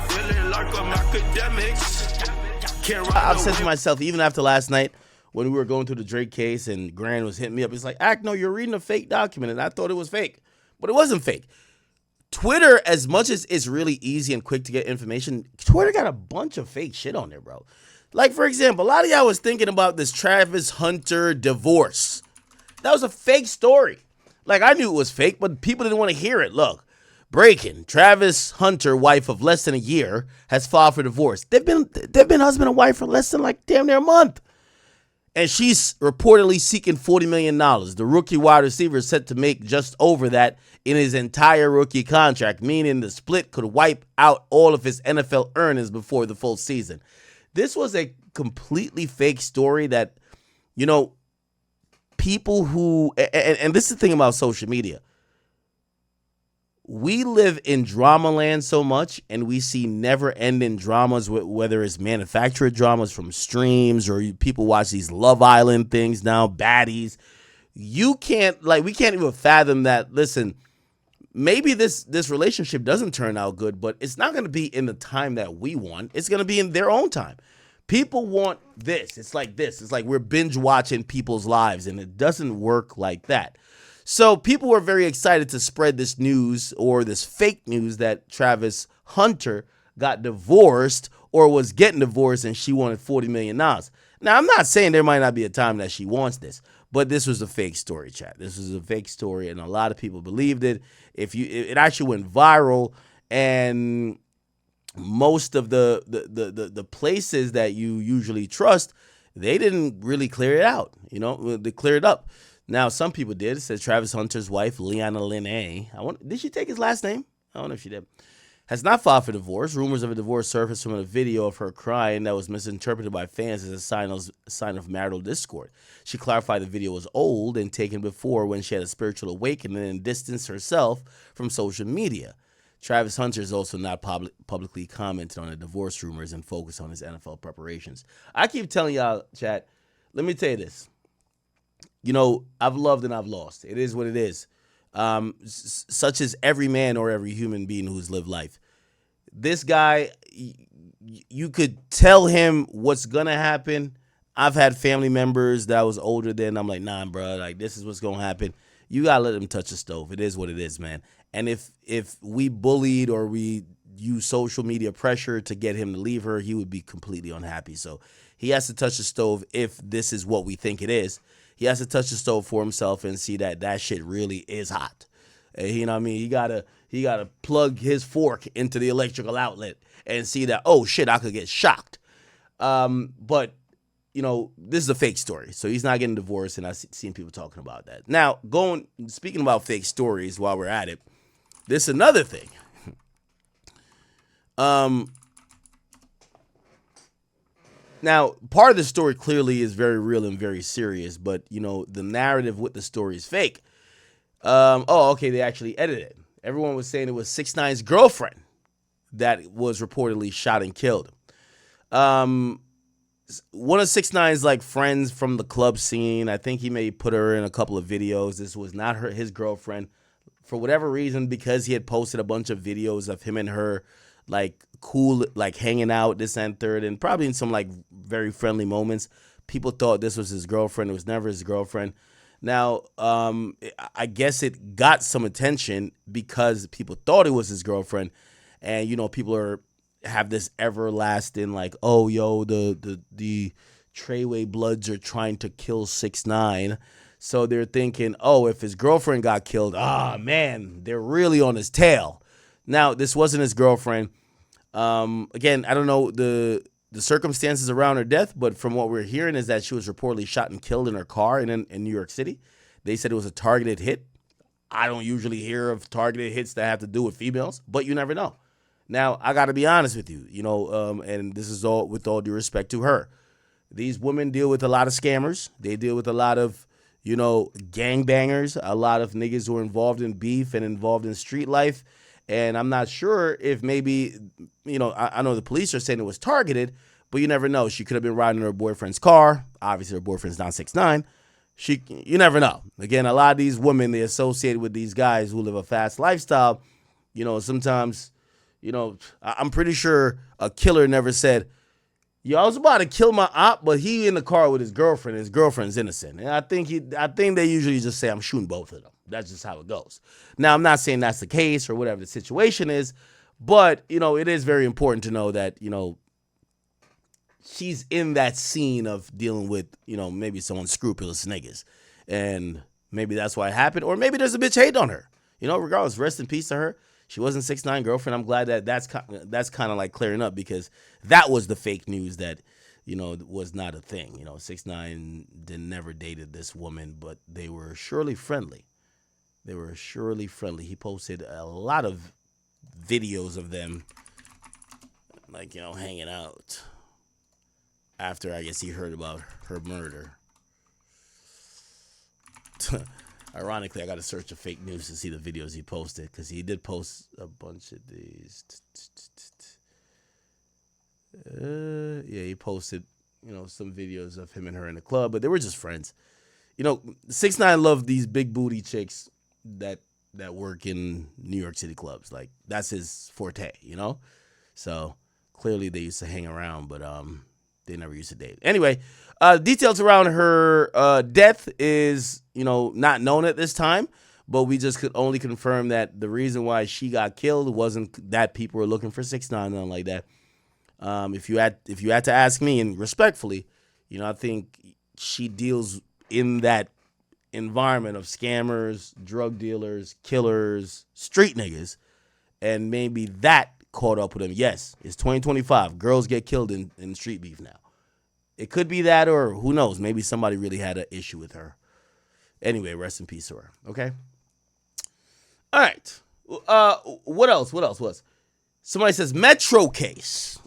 feeling like I'm academics. I've said to myself, even after last night, when we were going through the Drake case and Gran was hitting me up, he's like, no, you're reading a fake document. And I thought it was fake, but it wasn't fake. Twitter, as much as it's really easy and quick to get information, Twitter got a bunch of fake shit on there, bro. Like, for example, a lot of y'all was thinking about this Travis Hunter divorce. That was a fake story. Like, I knew it was fake, but people didn't want to hear it. Look, breaking. Travis Hunter, wife of less than a year, has filed for divorce. They've been husband and wife for less than like damn near a month. And she's reportedly seeking $40 million. The rookie wide receiver is set to make just over that in his entire rookie contract, meaning the split could wipe out all of his NFL earnings before the full season. This was a completely fake story that, you know, people who, and this is the thing about social media. We live in drama land so much, and we see never-ending dramas, whether it's manufactured dramas from streams or people watch these Love Island things now, baddies. We can't even fathom that, listen, maybe this relationship doesn't turn out good, but it's not going to be in the time that we want. It's going to be in their own time. People want this. It's like this. It's like we're binge watching people's lives, and it doesn't work like that. So people were very excited to spread this news or this fake news that Travis Hunter got divorced or was getting divorced and she wanted $40 million. Now, I'm not saying there might not be a time that she wants this, but this was a fake story, chat. This was a fake story, and a lot of people believed it. It actually went viral, and most of the places that you usually trust, they didn't really clear it out. You know, they cleared it up. Now, some people did. It says Travis Hunter's wife, did she take his last name? I don't know if she did. Has not filed for divorce. Rumors of a divorce surfaced from a video of her crying that was misinterpreted by fans as a sign of marital discord. She clarified the video was old and taken before when she had a spiritual awakening and distanced herself from social media. Travis Hunter has also not publicly commented on the divorce rumors and focused on his NFL preparations. I keep telling y'all, chat, let me tell you this. You know, I've loved and I've lost. It is what it is. Such as every man or every human being who's lived life. This guy, you could tell him what's going to happen. I've had family members that I was older than. I'm like, nah, bro, like this is what's going to happen. You got to let him touch the stove. It is what it is, man. And if we bullied or we use social media pressure to get him to leave her, he would be completely unhappy. So he has to touch the stove if this is what we think it is. He has to touch the stove for himself and see that shit really is hot. You know what I mean? He gotta plug his fork into the electrical outlet and see that, oh shit, I could get shocked. But you know, this is a fake story, so he's not getting divorced, and I've seen people talking about that. Now, speaking about fake stories while we're at it, this is another thing. Now, part of the story clearly is very real and very serious, but, you know, the narrative with the story is fake. They actually edited it. Everyone was saying it was 6ix9ine's girlfriend that was reportedly shot and killed. One of 6ix9ine's, like, friends from the club scene, I think he may put her in a couple of videos. This was not his girlfriend. For whatever reason, because he had posted a bunch of videos of him and her, like, cool, like hanging out, this and third, and probably in some like very friendly moments, people thought this was his girlfriend. It was never his girlfriend. Now, I guess it got some attention because people thought it was his girlfriend, and you know, people have this everlasting like, oh yo, the Treyway Bloods are trying to kill 6ix9ine, so they're thinking, oh, if his girlfriend got killed, man, they're really on his tail. Now, this wasn't his girlfriend. Again, I don't know the circumstances around her death, but from what we're hearing is that she was reportedly shot and killed in her car in New York City. They said it was a targeted hit. I don't usually hear of targeted hits that have to do with females, but you never know. Now, I got to be honest with you, you know, and this is all with all due respect to her. These women deal with a lot of scammers. They deal with a lot of, you know, gangbangers, a lot of niggas who are involved in beef and involved in street life. And I'm not sure if maybe, you know, I know the police are saying it was targeted, but you never know. She could have been riding in her boyfriend's car. Obviously, her boyfriend's not 6ix9ine. You never know. Again, a lot of these women, they associated with these guys who live a fast lifestyle. You know, sometimes, You know, I'm pretty sure a killer never said, yo, I was about to kill my op, but he in the car with his girlfriend. And his girlfriend's innocent, and I think they usually just say, I'm shooting both of them. That's just how it goes. Now, I'm not saying that's the case or whatever the situation is, but you know, it is very important to know that, you know, she's in that scene of dealing with, you know, maybe some unscrupulous niggas, and maybe that's why it happened, or maybe there's a bitch hate on her. You know, regardless, rest in peace to her. She wasn't 6ix9ine girlfriend. I'm glad that that's kind of like clearing up, because that was the fake news that, you know, was not a thing. You know, 6ix9ine never dated this woman, but they were surely friendly. They were surely friendly. He posted a lot of videos of them, like, you know, hanging out after, I guess, he heard about her murder. Ironically, I got to search the fake news to see the videos he posted, because he did post a bunch of these. Yeah, he posted, you know, some videos of him and her in the club, but they were just friends. You know, 6ix9ine loved these big booty chicks that work in New York City clubs. Like, that's his forte, you know? So clearly they used to hang around, but they never used to date. Anyway, details around her death is, you know, not known at this time, but we just could only confirm that the reason why she got killed wasn't that people were looking for 6ix9ine, nothing like that. If you had to ask me, and respectfully, you know, I think she deals in that environment of scammers, drug dealers, killers, street niggas, and maybe that caught up with him. Yes, it's 2025. Girls get killed in street beef now. It could be that, or who knows? Maybe somebody really had an issue with her. Anyway, rest in peace to her. Okay. All right. What else? Somebody says Metro case.